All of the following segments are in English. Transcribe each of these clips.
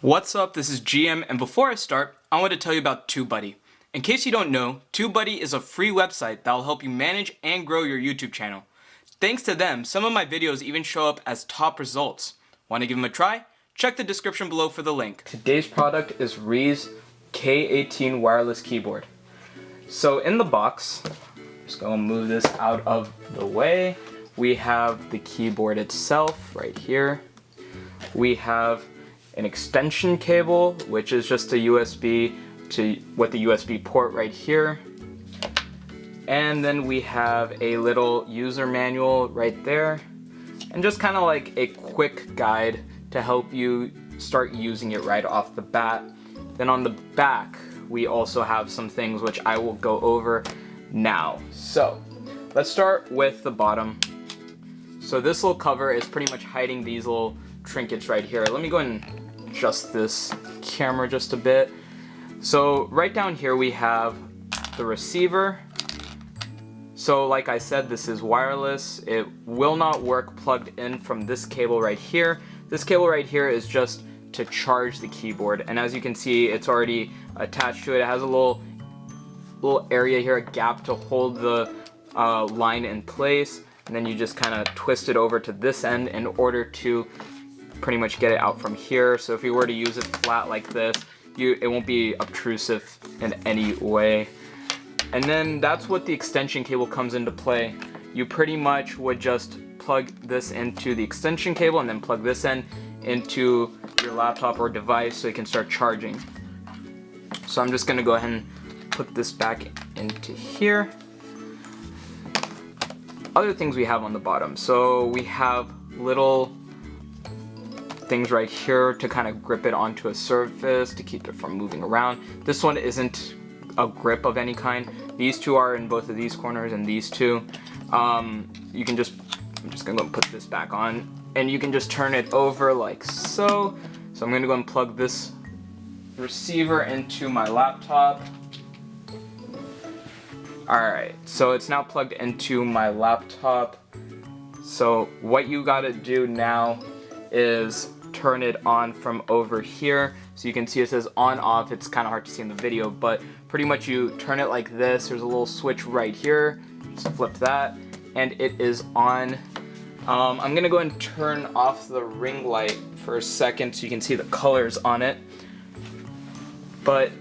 What's up, this is GM, and before I start, I want to tell you about TubeBuddy. In case you don't know, TubeBuddy is a free website that will help you manage and grow your YouTube channel. Thanks to them, some of my videos even show up as top results. Want to give them a try? Check the description below for the link. Today's product is Rii's K18 wireless keyboard. So in the box, just going to move this out of the way. We have the keyboard itself right here. We have an extension cable, which is just a USB with the USB port right here. And then we have a little user manual right there. And just kind of like a quick guide to help you start using it right off the bat. Then on the back, we also have some things which I will go over now. So let's start with the bottom. So this little cover is pretty much hiding these little trinkets right here. Let me go ahead and adjust this camera just a bit. So right down here we have the receiver. So like I said, this is wireless. It will not work plugged in from this cable right here. This cable right here is just to charge the keyboard, and as you can see, it's already attached to it. It has a little area here, a gap to hold the line in place, and then you just kind of twist it over to this end in order to pretty much get it out from here. So if you were to use it flat like this, it won't be obtrusive in any way. And then that's what the extension cable comes into play. You pretty much would just plug this into the extension cable and then plug this in into your laptop or device so it can start charging. So I'm just gonna go ahead and put this back into here. Other things we have on the bottom. So we have little things right here to kind of grip it onto a surface to keep it from moving around. This one isn't a grip of any kind. These two are in both of these corners, and these two. You can just, I'm just gonna go and put this back on, and you can just turn it over like so. So I'm gonna go and plug this receiver into my laptop. Alright, so it's now plugged into my laptop. So what you gotta do now is turn it on from over here. So you can see it says on off. It's kind of hard to see in the video, but pretty much you turn it like this. There's a little switch right here. Just flip that and it is on. I'm gonna go and turn off the ring light for a second so you can see the colors on it. But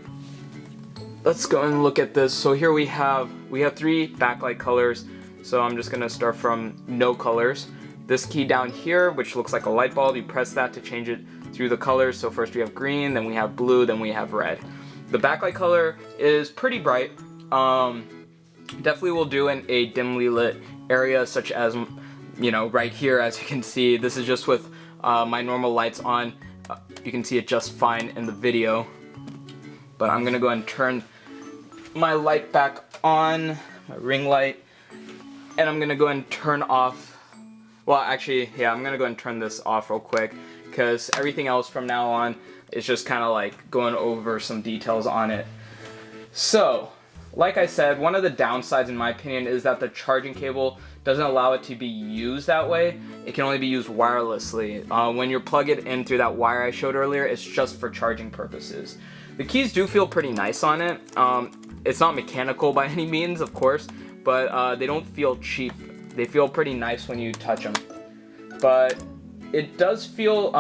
let's go and look at this. So here we have 3 backlight colors. So I'm just gonna start from no colors. This key down here, which looks like a light bulb, you press that to change it through the colors. So first we have green, then we have blue, then we have red. The backlight color is pretty bright. Definitely will do in a dimly lit area, such as, you know, right here. As you can see, this is just with my normal lights on. You can see it just fine in the video. But I'm gonna go and turn my light back on, my ring light, and I'm gonna go and turn off. Well, actually, yeah, I'm gonna go and turn this off real quick because everything else from now on is just kind of like going over some details on it. So, like I said, one of the downsides in my opinion is that the charging cable doesn't allow it to be used that way. It can only be used wirelessly. When you plug it in through that wire I showed earlier, it's just for charging purposes. The keys do feel pretty nice on it. It's not mechanical by any means, of course, but they don't feel cheap. They feel pretty nice when you touch them, but it does feel,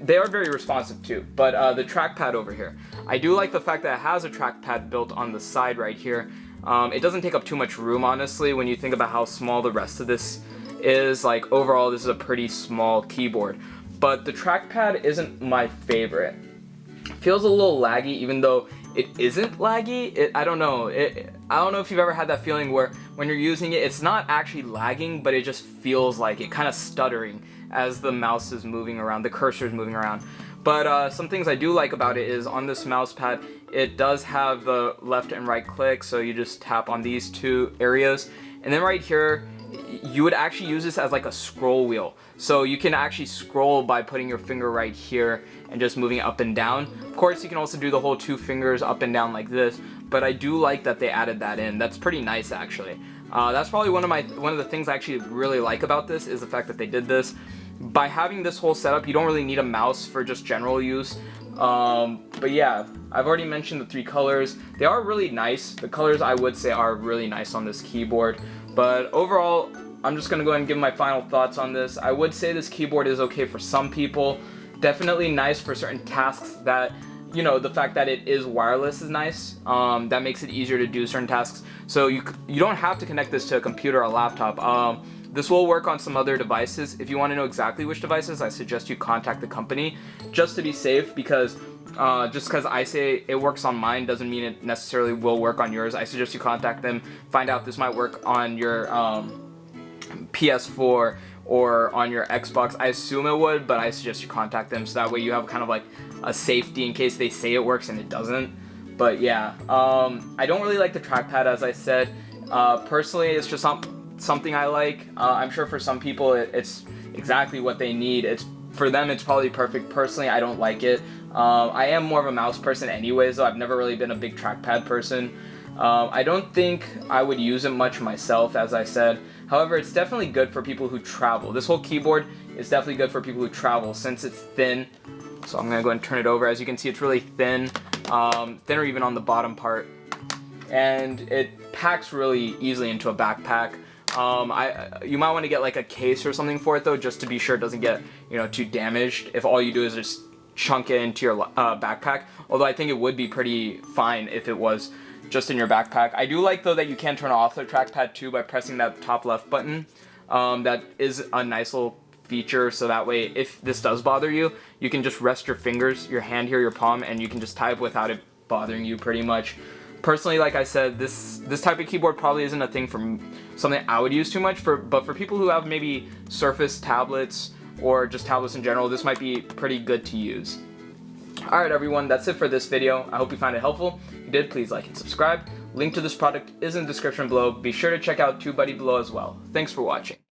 they are very responsive too. But the trackpad over here, I do like the fact that it has a trackpad built on the side right here. It doesn't take up too much room, honestly, when you think about how small the rest of this is. Like overall, this is a pretty small keyboard, but the trackpad isn't my favorite. It feels a little laggy, even though it isn't laggy. I don't know. I don't know if you've ever had that feeling where when you're using it, it's not actually lagging, but it just feels like it, kind of stuttering as the mouse is moving around, the cursor is moving around. But some things I do like about it is on this mouse pad, it does have the left and right click, so you just tap on these 2 areas. And then right here, you would actually use this as like a scroll wheel. So you can actually scroll by putting your finger right here and just moving it up and down. Of course, you can also do the whole 2 fingers up and down like this, but I do like that they added that in. That's pretty nice, actually. That's probably one of the things I actually really like about this, is the fact that they did this. by having this whole setup, you don't really need a mouse for just general use. But yeah, I've already mentioned the 3 colors. They are really nice. The colors, I would say, are really nice on this keyboard. But overall, I'm just gonna go ahead and give my final thoughts on this. I would say this keyboard is okay for some people. Definitely nice for certain tasks that, you know, the fact that it is wireless is nice. That makes it easier to do certain tasks. So you don't have to connect this to a computer or a laptop. This will work on some other devices. If you want to know exactly which devices, I suggest you contact the company just to be safe, because just because I say it works on mine doesn't mean it necessarily will work on yours. I suggest you contact them, find out if this might work on your PS4 or on your Xbox. I assume it would, but I suggest you contact them so that way you have kind of like a safety in case they say it works and it doesn't. But yeah, I don't really like the trackpad, as I said. Personally, it's just something I like. I'm sure for some people it's exactly what they need. For them it's probably perfect. Personally, I don't like it. I am more of a mouse person anyways, though I've never really been a big trackpad person. I don't think I would use it much myself, as I said. However, it's definitely good for people who travel. This whole keyboard is definitely good for people who travel since it's thin. So I'm gonna go ahead and turn it over. As you can see, it's really thin, thinner even on the bottom part, and it packs really easily into a backpack. You might want to get like a case or something for it though, just to be sure it doesn't get, you know, too damaged if all you do is just chunk it into your backpack. Although I think it would be pretty fine if it was just in your backpack. I do like though that you can turn off the trackpad too by pressing that top left button. That is a nice little feature, so that way if this does bother you, you can just rest your fingers, your hand here, your palm, and you can just type without it bothering you pretty much. Personally, like I said, this type of keyboard probably isn't a thing for something I would use too much, but for people who have maybe Surface tablets or just tablets in general, this might be pretty good to use. Alright everyone, that's it for this video. I hope you found it helpful. If you did, please like and subscribe. Link to this product is in the description below. Be sure to check out TubeBuddy below as well. Thanks for watching.